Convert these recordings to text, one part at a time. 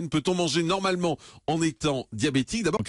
Peut-on manger normalement en étant diabétique? D'abord,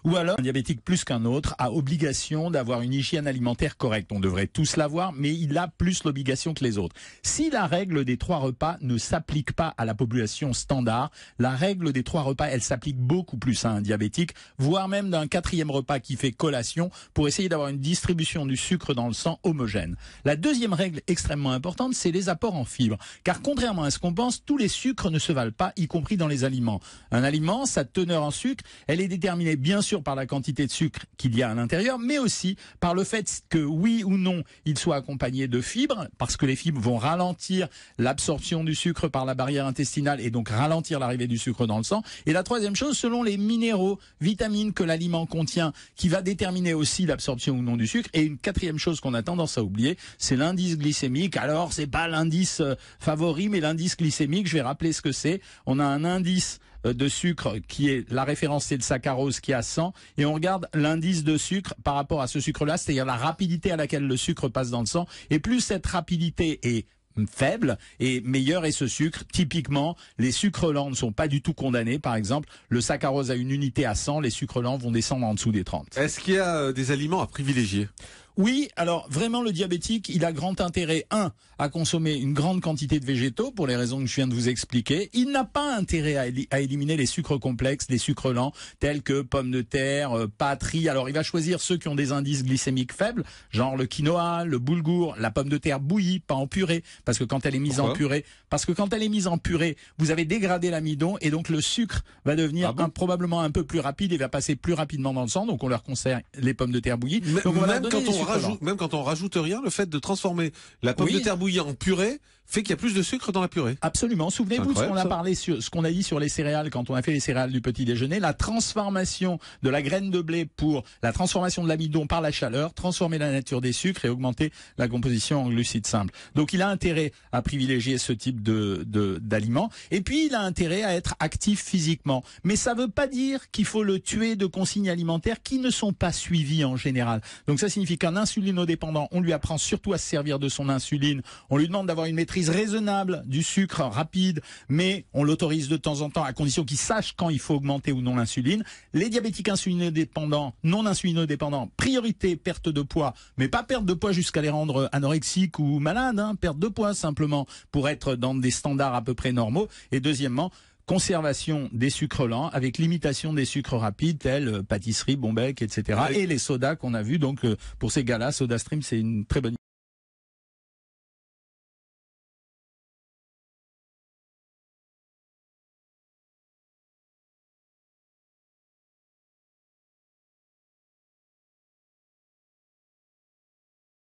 ou alors un diabétique plus qu'un autre a obligation d'avoir une hygiène alimentaire correcte. On devrait tous l'avoir, mais il a plus l'obligation que les autres. Si la règle des 3 repas ne s'applique pas à la population standard, la règle des 3 repas, elle s'applique beaucoup plus à un diabétique, voire même d'un 4e repas qui fait collation pour essayer d'avoir une distribution du sucre dans le sang homogène. La deuxième règle extrêmement importante, c'est les apports en fibres. Car contrairement à ce qu'on pense, tous les sucres ne se valent pas, y compris dans les aliments. Un aliment, sa teneur en sucre, elle est déterminée bien sûr par la quantité de sucre qu'il y a à l'intérieur, mais aussi par le fait que oui ou non, il soit accompagné de fibres, parce que les fibres vont ralentir l'absorption du sucre par la barrière intestinale et donc ralentir l'arrivée du sucre dans le sang. Et la troisième chose, selon les minéraux, vitamines que l'aliment contient, qui va déterminer aussi l'absorption ou non du sucre. Et une 4e chose qu'on a tendance à oublier, c'est l'indice glycémique. Alors, c'est pas l'indice favori, mais l'indice glycémique, je vais rappeler ce que c'est. On a un indice de sucre qui est la référence, c'est le saccharose qui a 100, et on regarde l'indice de sucre par rapport à ce sucre-là, c'est-à-dire la rapidité à laquelle le sucre passe dans le sang, et plus cette rapidité est faible et meilleur est ce sucre. Typiquement, les sucres lents ne sont pas du tout condamnés. Par exemple, le saccharose a une unité à 100, les sucres lents vont descendre en dessous des 30. Est-ce qu'il y a des aliments à privilégier? Oui, alors vraiment le diabétique, il a grand intérêt, à consommer une grande quantité de végétaux, pour les raisons que je viens de vous expliquer. Il n'a pas intérêt à éliminer les sucres complexes, les sucres lents, tels que pommes de terre, pâtes, riz. Alors il va choisir ceux qui ont des indices glycémiques faibles, genre le quinoa, le boulgour, la pomme de terre bouillie, pas en purée, parce que quand elle est mise en purée, vous avez dégradé l'amidon et donc le sucre va devenir probablement un peu plus rapide et va passer plus rapidement dans le sang. Donc on leur conseille les pommes de terre bouillies. Donc on va même quand on rajoute rien, le fait de transformer la pomme de terre bouillie en purée fait qu'il y a plus de sucre dans la purée. Absolument. Souvenez-vous de ce qu'on a dit sur les céréales quand on a fait les céréales du petit déjeuner. La transformation de la graine de blé pour la transformation de l'amidon par la chaleur, transformer la nature des sucres et augmenter la composition en glucides simples. Donc il a intérêt à privilégier ce type d'aliments. Et puis il a intérêt à être actif physiquement. Mais ça ne veut pas dire qu'il faut le tuer de consignes alimentaires qui ne sont pas suivies en général. Donc ça signifie qu'un insulinodépendant, on lui apprend surtout à se servir de son insuline. On lui demande d'avoir une maîtrise raisonnable du sucre rapide, mais on l'autorise de temps en temps à condition qu'il sache quand il faut augmenter ou non l'insuline. Les diabétiques insulinodépendants, non insulinodépendants, priorité perte de poids, mais pas perte de poids jusqu'à les rendre anorexiques ou malades, perte de poids simplement pour être dans des standards à peu près normaux. Et deuxièmement, conservation des sucres lents avec limitation des sucres rapides tels pâtisseries, Bonbec, etc. Et les sodas qu'on a vus. Donc pour ces gars-là, SodaStream, c'est une très bonne